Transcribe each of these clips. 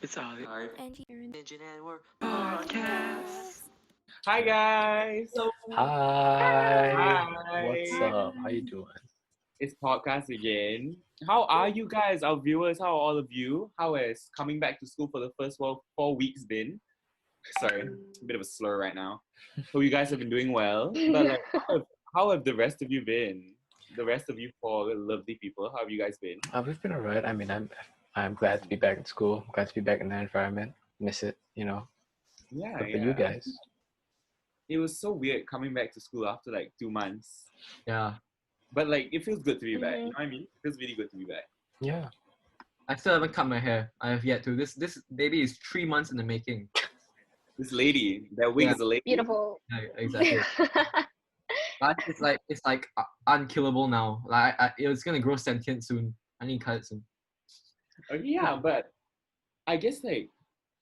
It's Ali. Angie. Engine and we're podcast. Hi guys. Hi. What's Hi. up? How you doing? It's podcast again. How are you guys, our viewers? How are all of you? How has coming back to school for the first 4 weeks been? Sorry, a bit of a slur right now. Hope you guys have been doing well. But like, how have the rest of you been? The rest of you four lovely people. How have you guys been? We've been alright. I mean, I'm glad to be back at school. Glad to be back in that environment. Miss it, Yeah, What about you guys? It was so weird coming back to school after like 2 months. Yeah, But like, it feels good to be back. You Mhm. know what I mean? It feels really good to be back. Yeah. I still haven't cut my hair. I have yet to. This baby is 3 months in the making. This lady, that wig Yeah. is a lady. Beautiful. Yeah, exactly. But it's like unkillable now. Like it's gonna grow sentient soon. I need to cut it soon. Yeah, but I guess like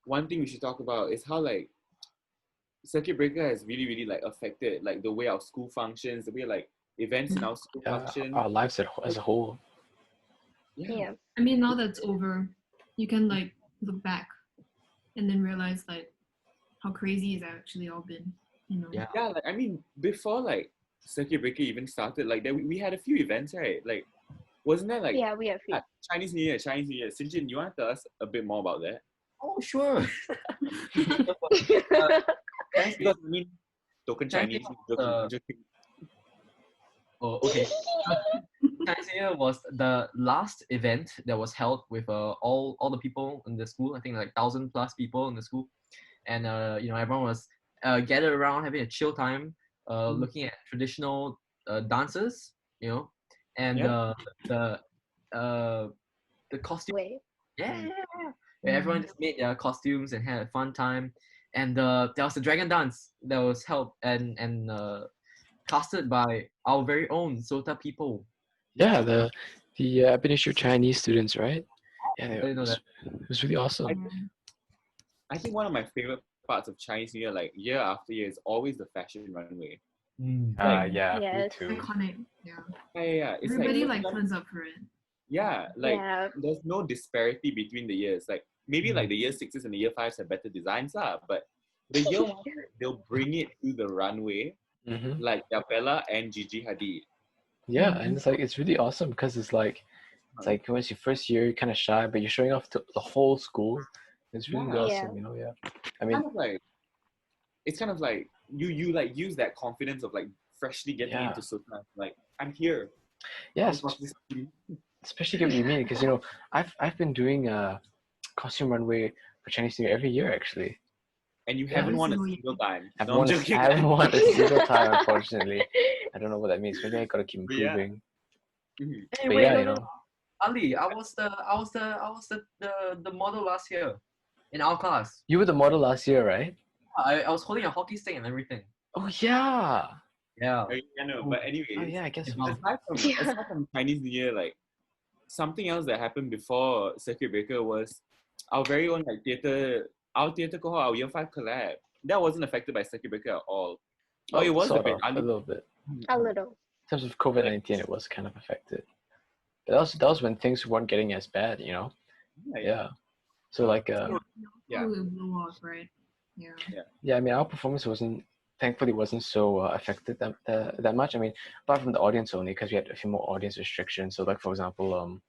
one thing we should talk about is how like circuit breaker has really, really like affected like the way our school functions, the way like events in our school function. Our lives as a whole. Yeah. I mean, now that's over, you can like look back and then realize like how crazy it's actually all been, Yeah. Yeah, like I mean, before like circuit breaker even started, like we had a few events, right? Like, wasn't there like Yeah, we have few. Chinese New Year? Sinjin, you want to tell us a bit more about that? Oh sure. Because I mean, token Chinese Chinese. New Oh, okay. Chinese New Year was the last event that was held with all the people in the school. I think like 1,000+ people in the school, and everyone was gathered around having a chill time, looking at traditional dances, and Yeah. the costume. Way. Yeah. Where everyone just made their costumes and had a fun time, and there was a dragon dance that was held and casted by our very own Sota people. Yeah, the Abinishio Chinese students, right? Yeah, I didn't know that. it was really awesome. I think one of my favorite parts of Chinese New Year, like year after year, is always the fashion runway. Yeah, me Yes. too. iconic. Yeah, Yeah. It's everybody like turns up for it. yeah, like Yeah. there's no disparity between the years. Like maybe like the year sixes and the year fives have better designs, but the year one they'll bring it to the runway hmm like Bella and Gigi Hadid. Yeah, and it's really awesome because it's like once your first year, you're kind of shy, but you're showing off to the whole school. It's really Yeah. awesome, Yeah. I mean, Kind of like it's kind of like you like use that confidence of like freshly getting Yeah. into Sultan. Like I'm here. yes, What's this? especially get what you mean because I've been doing costume runway for Chinese New Year every year actually. And you Yeah. haven't won a Every single time. I No, I'm joking. haven't won a single time, unfortunately. I don't know what that means. Maybe I gotta keep But yeah. improving. Mhm. Hey, But wait, yeah, no, Ali, I was the model last year in our class. you were the model last year, right? I was holding a hockey stick and everything. Oh yeah. Yeah. I know, but anyways. Oh yeah, I guess. Yeah. Aside from Chinese New Year, like something else that happened before circuit breaker was our very own like our theater cohort, our year 5 collab. That wasn't affected by circuit breaker at all. Oh, it was sort a bit. of, a little bit. A little. In terms of COVID-19, it was kind of affected. But that was when things weren't getting as bad, Yeah. So like Yeah. Oh, it blew off, right? Yeah. yeah, I mean our performance thankfully wasn't so affected that much. I mean, apart from the audience only, because we had a few more audience restrictions. So like for example,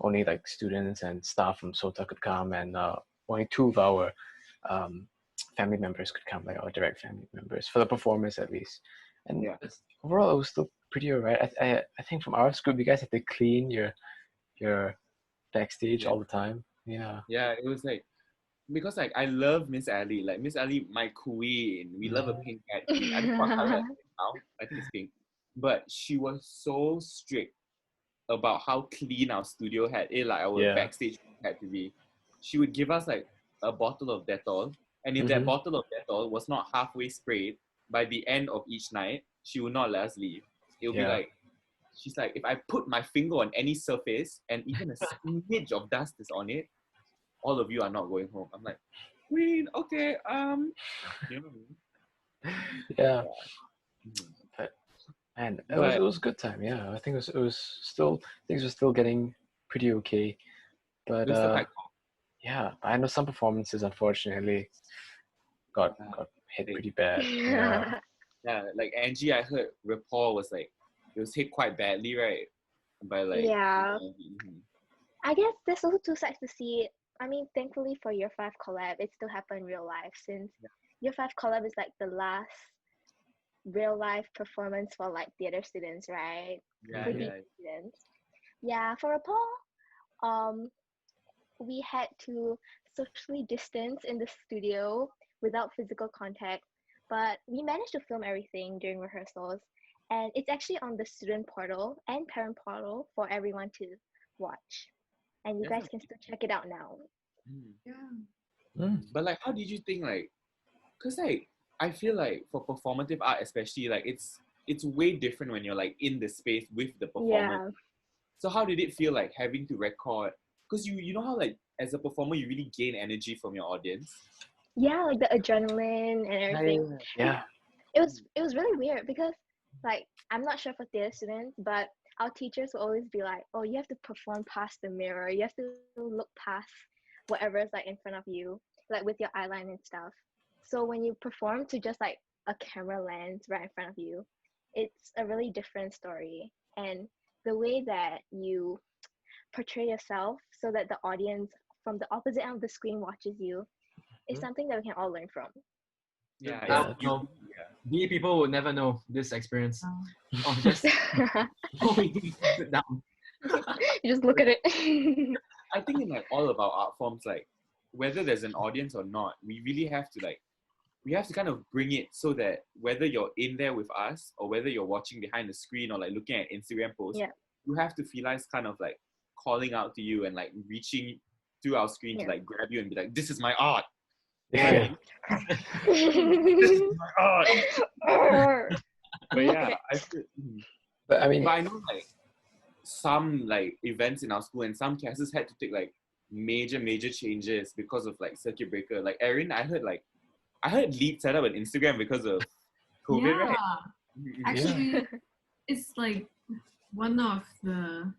only like students and staff from SOTA could come, and only 2 of our family members could come, like our direct family members, for the performance at least. And Yeah. overall, it was still pretty alright. I think from our school, you guys had to clean your backstage Yeah. all the time. Yeah. Yeah, it was like because like I love Miss Ali. Like Miss Ali, my queen. We love a pink cat queen. I don't know what color it is now. I think it's pink. But she was so strict about how clean our studio had it, like our Yeah. backstage had to be. She would give us like a bottle of Dettol, and if that Mhm. bottle of Dettol was not halfway sprayed by the end of each night, she would not let us leave. It would be Yeah. like, she's like, if I put my finger on any surface and even a smidge of dust is on it, all of you are not going home. I'm like, queen, okay, you know what I mean? Yeah. Mhm. And it But- was a good time. Yeah, I think it was still things were still getting pretty okay. But It was still quite cool. Yeah, but I know some performances unfortunately got hit pretty bad. Yeah. Yeah, like Angie, I heard rapport was like it was hit quite badly, right? By like Yeah. mhm. I guess there's also two sides to see it. I mean, thankfully for Year 5 collab, it still happened in real life since Year 5 collab is like the last real life performance for like theater students, right? Yeah, For Mhm. DP yeah. students. Yeah, for rapport, um, we had to socially distance in the studio without physical contact, but we managed to film everything during rehearsals. And it's actually on the student portal and parent portal for everyone to watch. And you That's guys can still check it out now. mm. Yeah. Mm. But like, how did you think like? Cause like I feel like for performative art, especially like it's way different when you're like in the space with the performer. Yeah. So how did it feel like having to record? Cause you know how like as a performer you really gain energy from your audience. Yeah, like the adrenaline and everything. Yeah. It was really weird because like I'm not sure for theater students, but our teachers will always be like, oh, you have to perform past the mirror. You have to look past whatever is like in front of you, like with your eyeline and stuff. So when you perform to just like a camera lens right in front of you, it's a really different story. And the way that you portray yourself so that the audience from the opposite end of the screen watches you is Mhm. something that we can all learn from. Yeah, Yeah. it's No, yeah. DE people would never know this experience Oh. of just going to sit down. You just look at it. I think in like all of our art forms, like whether there's an audience or not, we really have to like we have to kind of bring it so that whether you're in there with us or whether you're watching behind the screen or like looking at Instagram posts, Yeah. you have to feel us kind of like calling out to you and like reaching through our screen to Yeah. like grab you and be like, this is my art. Yeah. This is my art. But yeah, I feel, But I mean, but I know like some like events in our school and some classes had to take like major changes because of like circuit breaker. Like Erin, I heard Lead set up an Instagram because of COVID, Yeah. right? Actually, it's like one of the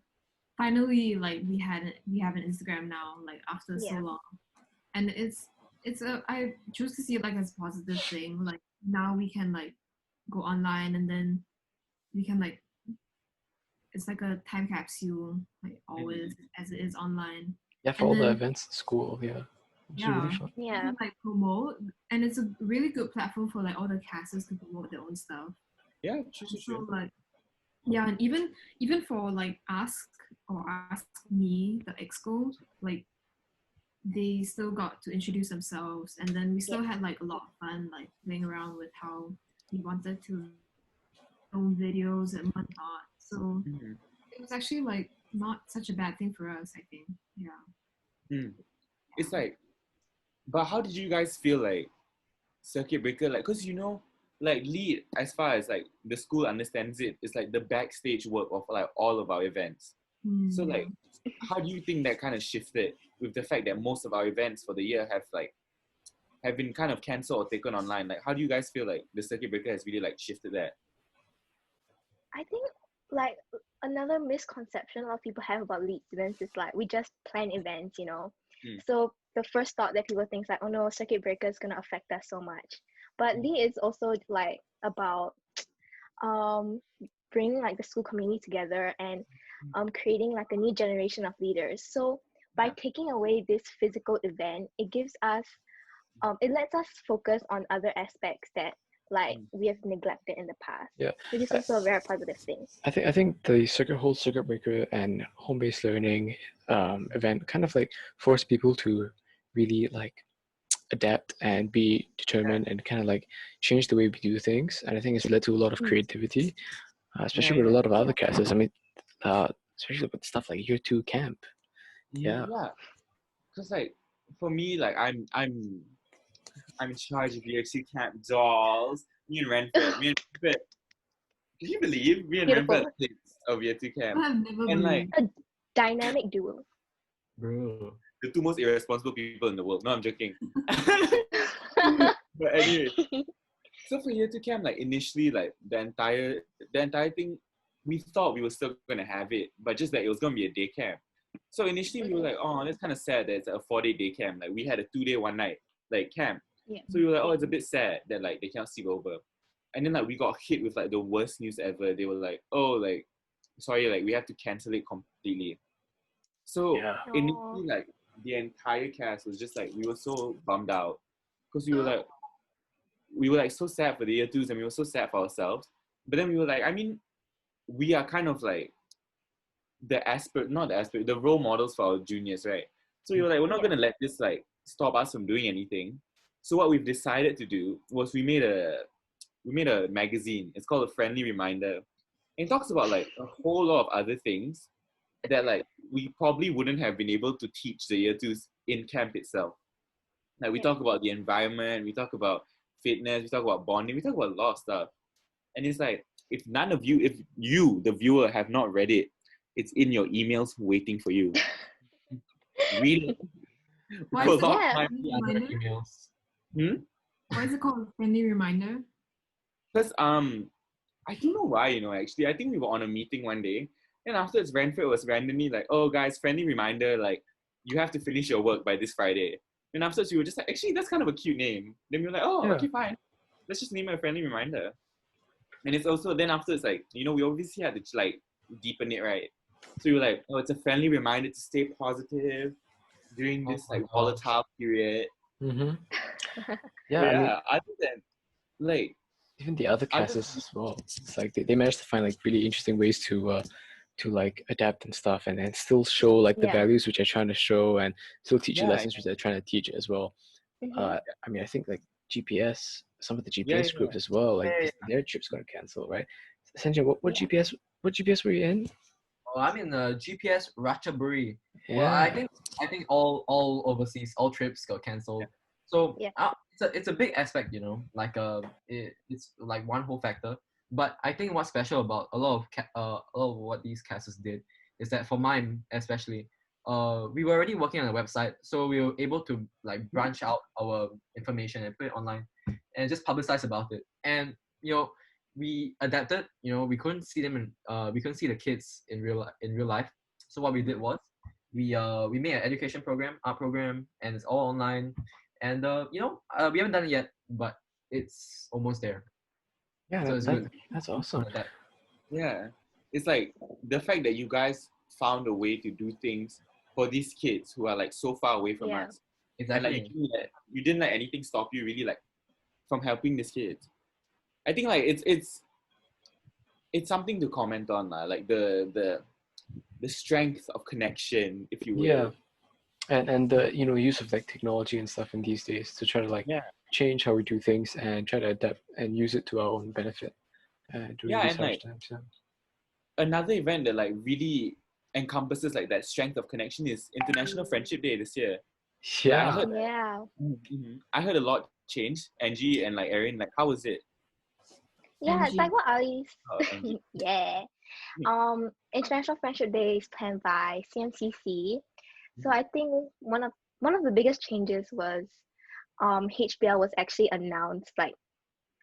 finally like we have an Instagram now like after so Yeah. long, and it's a I choose to see it like as a positive thing. Like now we can like go online and then we can like it's like a time capsule like always as it is online. yeah, for And all the then events, school, yeah. It's yeah, really fun. you Yeah. can like promote, and it's a really good platform for like all the casters to promote their own stuff. Yeah, true. So like yeah, and even for like ask me the exco, like they still got to introduce themselves, and then we still had like a lot of fun like playing around with how we wanted to film videos and whatnot. So Mhm. it was actually like not such a bad thing for us, I think. Yeah. It's like, but how did you guys feel like circuit breaker? Like, cause you know, like Lead, as far as like the school understands it, it's like the backstage work of like all of our events. So Yeah. like, how do you think that kind of shifted with the fact that most of our events for the year have been kind of cancelled or taken online? Like, how do you guys feel like the circuit breaker has really like shifted that? I think like another misconception a lot of people have about lead students is like we just plan events, you know. Mm. So the first thought that people think is like, oh no, circuit breaker is gonna affect us so much. But lead is also like about um bringing like the school community together and creating like a new generation of leaders. So by taking away this physical event, it gives us it lets us focus on other aspects that like we have neglected in the past, Yeah. which is also a very positive thing. I think the whole circuit breaker and home based learning event kind of like forced people to really like adapt and be determined and kind of like change the way we do things. And I think it's led to a lot of creativity, especially with a lot of other classes. I mean, especially with stuff like year 2 camp. Yeah. Yeah. Cause like for me, like I'm in charge of year 2 camp dolls. Me and Renford. Can you believe me and Beautiful. Renford kids of year 2 camp? I have never And like believed. A dynamic duo. Bro. the two most irresponsible people in the world. No, I'm joking. But anyway, so for year 2 camp, like initially, like the entire thing, we thought we were still gonna have it, but just that it was gonna be a day camp. So initially we were like, oh, that's kind of sad that it's a 4-day day camp. Like we had a 2-day 1-night like camp. Yeah. So we were like, oh, it's a bit sad that like they can't sleep over. And then like we got hit with like the worst news ever. They were like, oh, like sorry, like we have to cancel it completely. So Yeah. initially like the entire cast was just like we were so bummed out because we were like so sad for the year twos and we were so sad for ourselves. But then we were like, I mean, we are kind of like the role models for our juniors, right? So we were like, we're not gonna let this like stop us from doing anything. So what we've decided to do was we made a magazine. It's called A Friendly Reminder. And it talks about like a whole lot of other things that like we probably wouldn't have been able to teach the year twos in camp itself. Like we talk about the environment, we talk about fitness, we talk about bonding, we talk about a lot of stuff. And it's like if you, the viewer, have not read it, it's in your emails waiting for you. Read it. Why Because is it all Yeah. my- The other Reminder? emails. Why is it called a friendly reminder? Because I don't know why, actually. I think we were on a meeting one day, and afterwards Renfred was randomly like, oh guys, friendly reminder, like you have to finish your work by this Friday. And afterwards we were just like, actually that's kind of a cute name. Then we were like, oh, Yeah. okay, fine. Let's just name it A Friendly Reminder. And it's also then afterwards like, we obviously had to like deepen it, right? So we were like, oh, it's a friendly reminder to stay positive during this Oh my like gosh. volatile period. Mm-hmm. But Yeah, I mean, other than like even the other other- classes as well. It's like they managed to find like really interesting ways to like adapt and stuff, and still show like the Yeah. values which they're trying to show, and still teach the Yeah, lessons which they're trying to teach as well. Mhm. I mean, I think like GPS, some of the Yeah, GPS groups as well, like Yeah, their trips got cancelled, right? Essentially, what Yeah. GPS were you in? Oh, I'm in GPS Ratchaburi. Yeah. Well, I think all overseas, all trips got cancelled. So Yeah. it's a big aspect, like it's like one whole factor. But I think what's special about a lot of what these classes did is that for mine especially, we were already working on a website, so we were able to like branch out our information and put it online, and just publicize about it. And we adapted. We couldn't see them we couldn't see the kids in real life. So what we did was we made an education program, art program, and it's all online. And we haven't done it yet, but it's almost there. Yeah, So it's that, good. that's awesome. That yeah, it's like the fact that you guys found a way to do things for these kids who are like so far away from Yeah. us, and like exactly. you didn't let anything stop you really like from helping these kids. I think like it's something to comment on, like the strength of connection, if you will. Yeah. And the use of like technology and stuff in these days to try to like Yeah. change how we do things and try to adapt and use it to our own benefit during Yeah, these and harsh like times. Yeah. another event that like really encompasses like that strength of connection is International Friendship Day this year. I Yeah. heard Yeah. I heard a lot changed. Angie and like Erin, like how was it? Yeah, it's Angie. like what Ali. Oh, Angie. Yeah. International Friendship Day is planned by CMCC. So I think one of the biggest changes was HBL was actually announced like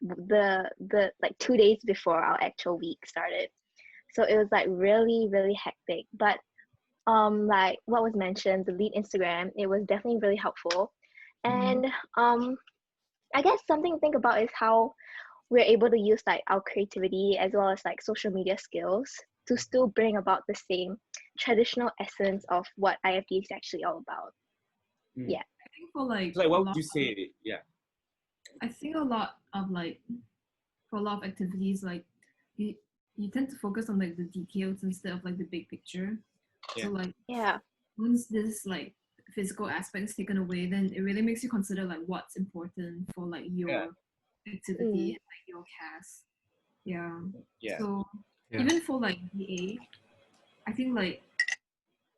the like 2 days before our actual week started. So it was like really, really hectic. But like what was mentioned, the lead Instagram, it was definitely really helpful. And I guess something to think about is how we're able to use like our creativity as well as like social media skills to still bring about the same traditional essence of what IFD is actually all about. Yeah. I think for like, So, like, a what would lot you say? Yeah. I think a lot of like for a lot of activities like you tend to focus on like the details instead of like the big picture. Yeah. So like Yeah. once this like physical aspect is taken away, then it really makes you consider like what's important for like your activity and like your cast. Yeah. Yeah. So Yeah. even for like VA, I think like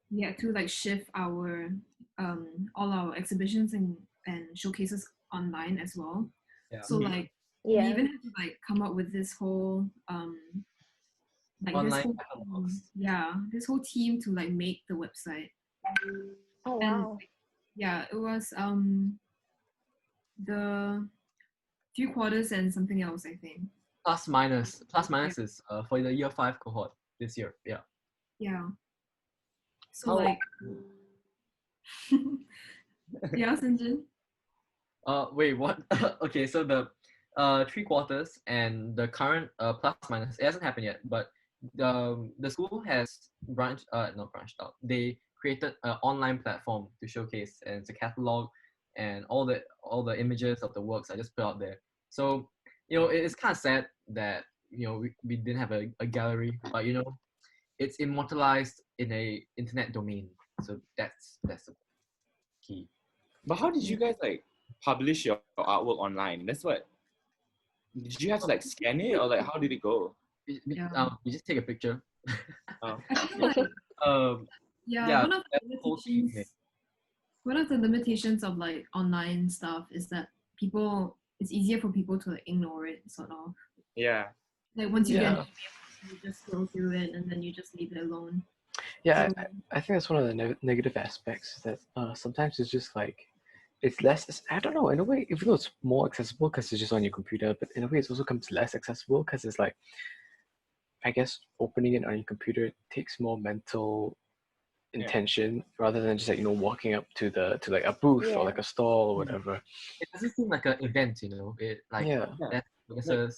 we had to like shift our all our exhibitions and showcases online as well. Yeah. So like we Yeah. even had to like come up with this whole like this Online whole catalogs. this whole team to like make the website. Oh And wow. yeah, it was the 3/4 and something else, I think. Plus minus is for the year 5 cohort this year. Yeah. Yeah. So How- like, yeah, Sinjin. Wait, what? Okay, so the 3 quarters and the current plus minus, it hasn't happened yet, but the school has not branched out. They created an online platform to showcase, and it's a catalog, and all the images of the works are just put out there. So it's kind of sad that we didn't have a gallery, but it's immortalized in a internet domain. So that's the key. But how did you guys like publish your artwork online? That's what. Did you have to like scan it or like how did it go? Yeah. You just take a picture. Oh. I feel like Um, yeah, yeah, one of the that's the whole thing. limitations of like online stuff is that it's easier for people to like, ignore it sort of. Yeah. Like once you Yeah. get you just scroll through it and then you just leave it alone. Yeah, So, I think that's one of the negative aspects that sometimes it's just like it's less. I don't know. In a way, even though it's more accessible because it's just on your computer, but in a way, it also comes less accessible because it's like I guess opening it on your computer takes more mental Yeah. intention rather than just like walking up to like a booth or Yeah. like a stall or Mm. whatever. It doesn't seem like an event, It like Yeah. there's a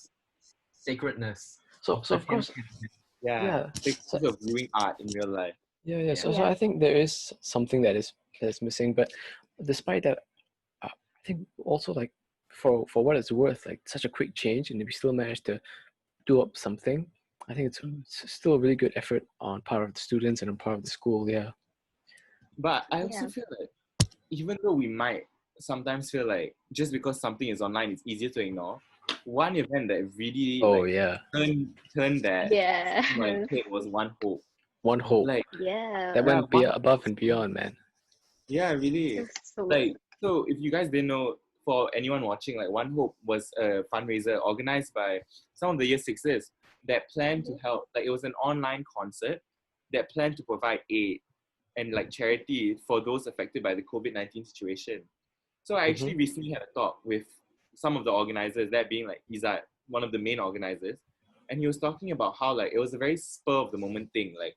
sacredness. So of so of course attending. Yeah. yeah. It's So, of viewing art in real life. yeah. So Yeah. I think there is something that is missing, but despite that, I think also like for what it's worth, like such a quick change, and we still managed to do up something. I think it's still a really good effort on part of the students and on part of the school. Yeah. But I also Yeah. feel like even though we might sometimes feel like just because something is online, it's easier to ignore. One event that really Oh like yeah. turned that Yeah. on its head was One Hope. One hope Like Yeah. that went One above and beyond, man. yeah, really. It's so Like so if you guys didn't know, for anyone watching, like One Hope was a fundraiser organized by some of the year sixes that planned to help. Like it was an online concert that planned to provide aid and like charity for those affected by the COVID-19 situation. So I actually recently had a talk with some of the organizers, that being like Izzat, one of the main organizers, and he was talking about how like it was a very spur of the moment thing. Like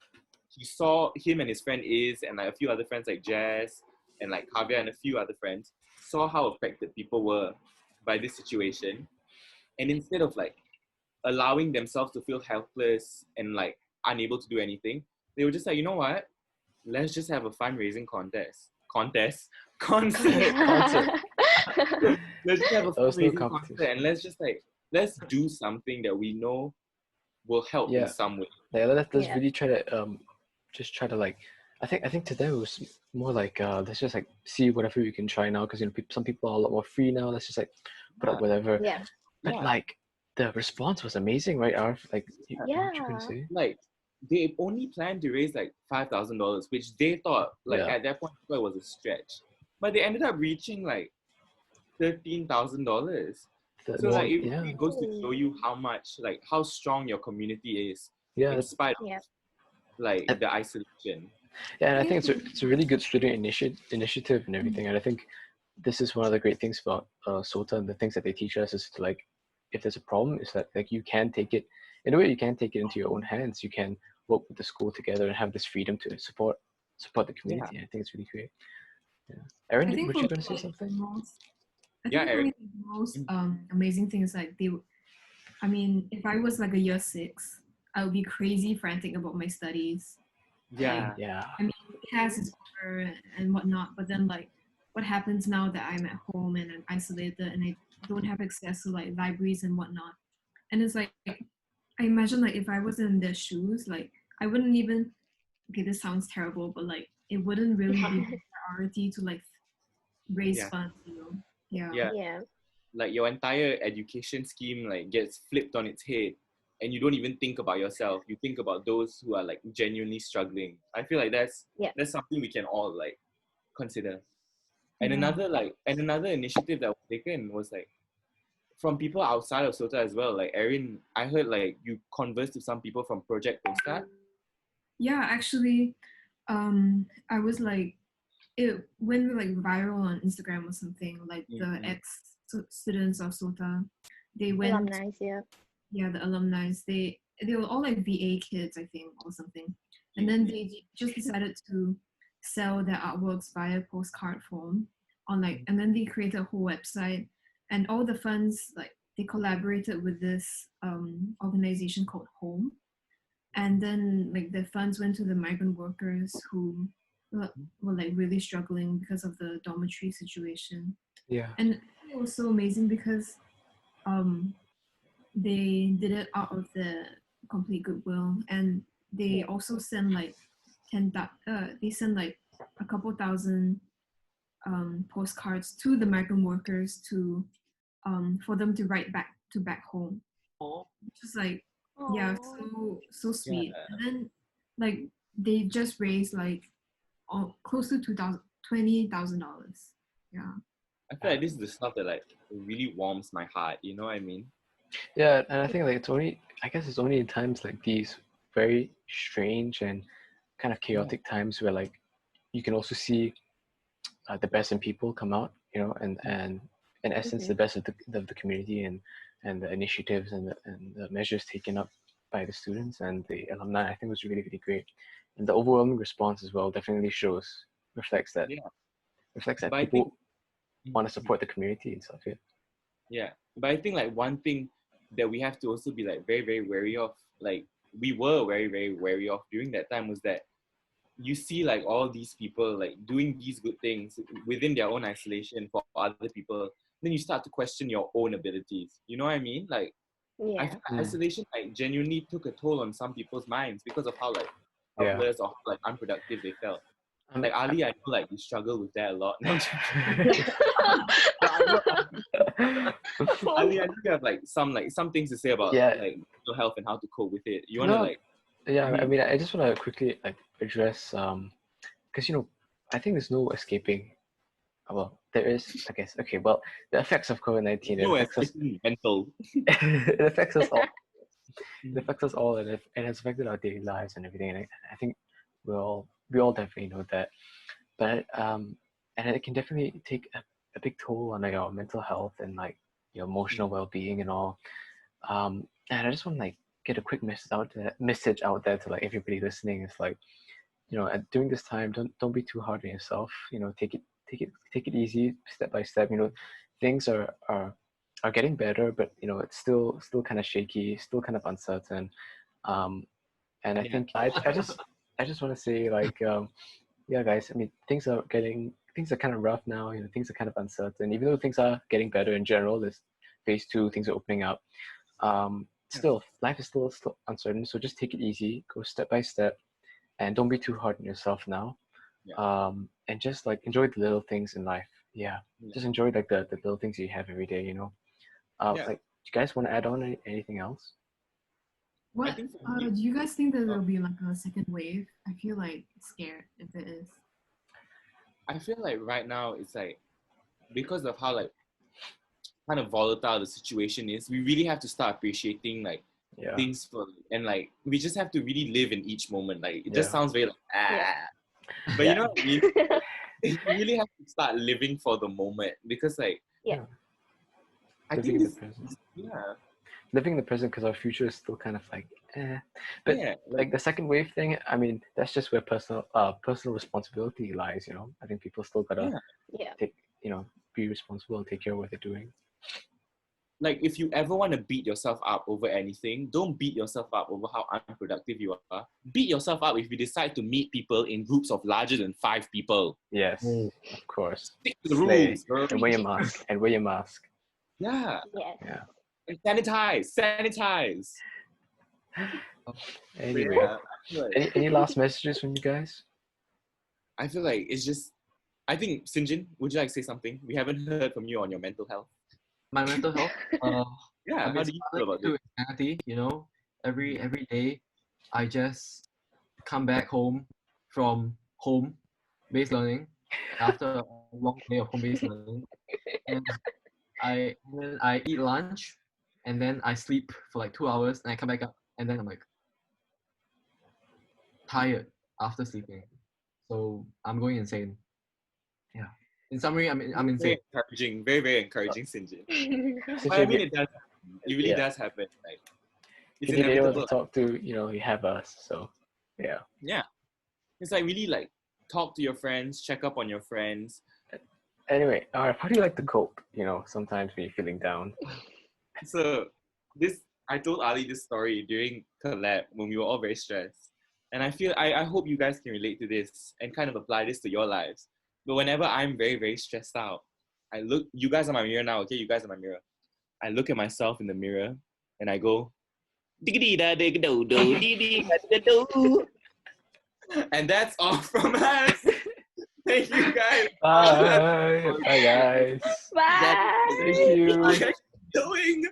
he saw him and his friend and like a few other friends like Jazz and like Kavya and a few other friends saw how affected people were by this situation, and instead of like allowing themselves to feel helpless and like unable to do anything, they were just like, you know what? Let's just have a fundraising concert. Concert. Let's just have a There was no fundraising competition. concert and let's do something that we know will help Yeah. in some way. Like, let's Yeah. really try to just try to like I think to them it was more like let's just like see whatever we can try now because some people are a lot more free now. Let's just like put up whatever. Yeah. But Yeah. like the response was amazing, right? Arf? Like what you Yeah. gonna say? Like they only planned to raise like $5,000, which they thought like Yeah. at that point it was a stretch, but they ended up reaching like $13,000. So like it really goes to show you how strong your community is Yeah. in spite of Yeah. like the isolation. Yeah, and I think it's a really good student initiative and everything. And I think this is one of the great things about SOTA and the things that they teach us is to like, if there's a problem, is that like you can take it in a way. You can take it into your own hands. You can work with the school together and have this freedom to support the community. I think it's really great. Yeah, Erin, I think were for you me, gonna say like, something? Yeah, for me, the most amazing thing is like if I was like a year 6, I would be crazy frantic about my studies. Yeah. Yeah. I mean, class is over and whatnot, but then like, what happens now that I'm at home and I'm isolated and I don't have access to like libraries and whatnot? And it's like, I imagine like if I was in their shoes, like I wouldn't even. Okay, this sounds terrible, but like it wouldn't really be a priority to like raise Yeah. funds, Yeah. Yeah. Yeah. Like your entire education scheme like gets flipped on its head and you don't even think about yourself. You think about those who are like genuinely struggling. I feel like that's something we can all like consider. And Yeah. another initiative that was taken was like from people outside of SOTA as well. Like Erin, I heard like you conversed with some people from Project PodCASt. Yeah, actually, I was like, it went like viral on Instagram or something. Like the ex-students of SOTA, they went. Alumni, yeah. Yeah, the alumni. They were all like VA kids, I think, or something. and then they just decided to sell their artworks via postcard form on like, and then they created a whole website, and all the funds, like they collaborated with this organization called Home, and then like the funds went to the migrant workers who were like really struggling because of the dormitory situation. Yeah. And it was so amazing because they did it out of the complete goodwill, and they also send like they send like a couple thousand postcards to the migrant workers to for them to write back home, Oh, which is like yeah, so sweet. Yeah. And then like they just raised like close to $20,000. Yeah. I feel like this is the stuff that like really warms my heart. You know what I mean? Yeah, and I think like I guess it's only in times like these very strange and kind of chaotic times where like you can also see the best in people come out, you know, and in essence the best of the community and the initiatives and the measures taken up by the students and the alumni. I think was really really great, and the overwhelming response as well definitely reflects that Yeah. reflects that But I people think want to support the community and stuff. Yeah. Yeah, but I think like one thing that we have to also be like very very wary of, like we were very very wary of during that time, was that you see like all these people like doing these good things within their own isolation for other people, then you start to question your own abilities. You know what I mean? Like I Yeah. feel like isolation like genuinely took a toll on some people's minds because of how like Yeah. helpless or like unproductive they felt. Um, Like Ali, I feel like you struggle with that a lot. No, I'm Ali, I think you have like some things to say about Yeah. like mental health and how to cope with it. You wanna No, like yeah, I Mhm. mean, I just want to quickly like address because I think there's no escaping. Well, there is, I guess. Okay, well, the effects of COVID-19 it no affects us. escaping mental. It affects us all. It Mhm. affects us all, and it has affected our daily lives and everything. And I think we all definitely know that. But and it can definitely take a big toll on like our mental health and like your emotional well-being and all. And I just want to like get a quick message out there to like everybody listening. It's like, during this time, don't be too hard on yourself. Take it easy, step by step. Things are getting better, but it's still kind of shaky, still kind of uncertain. And I Yeah. think I just want to say like, yeah, guys. I mean, things are kind of rough now. Things are kind of uncertain. Even though things are getting better in general, there's phase two, things are opening up. Still, life is still uncertain. So just take it easy, go step by step, and don't be too hard on yourself now. Yeah. And just like enjoy the little things in life. Yeah, Yeah. just enjoy like the little things you have every day. Yeah. Like, do you guys want to add on anything else? What think for me- do you guys think that there'll be like a second wave? I feel like scared if there is. I feel like right now it's like because of how like kind of volatile the situation is, we really have to start appreciating like Yeah. things for, and like we just have to really live in each moment. Like it just Yeah. sounds very like but Yeah. you know what I mean? You really have to start living for the moment, because like Yeah. I Living think in the this, present. yeah, Living in the present because our future is still kind of like But yeah, like the second wave thing, I mean, that's just where personal responsibility lies. I think people still gotta yeah. Yeah. take be responsible and take care of what they're doing. Like if you ever want to beat yourself up over anything, don't beat yourself up over how unproductive you are. Beat yourself up if you decide to meet people in groups of larger than 5 people. Yes, Oh. of course. Stick to the Slay. rules, bro. And wear your mask. And wear your mask. Yeah. Yes. Yeah. And sanitize. Anyway, Yeah, I feel like, any last messages from you guys? it's just, I think, Sinjin, would you like to say something? We haven't heard from you on your mental health. My mental health. Yeah, I've how been do you feel about struggling this? to insanity. Every day, I just come back home from home-based learning after a long day of home-based learning, and I eat lunch, and then I sleep for like 2 hours, and I come back up, and then I'm like tired after sleeping, so I'm going insane. Yeah. In summary, I'm insane. Very, very encouraging, Sinjin. But Since I mean, it does happen. It really Yeah. does happen. Like, it's if you need anyone to inevitable. talk to, you have us. So Yeah. Yeah. It's like really like talk to your friends, check up on your friends. Anyway, how do you like to cope? You know, sometimes when you're feeling down. So I told Ali this story during collab when we were all very stressed. And I hope you guys can relate to this and kind of apply this to your lives. But whenever I'm very, very stressed out, you guys are my mirror now, okay? You guys are my mirror. I look at myself in the mirror and I go, and that's all from us. Thank you guys. Bye. Bye, guys. Bye. Thank you. What are you doing?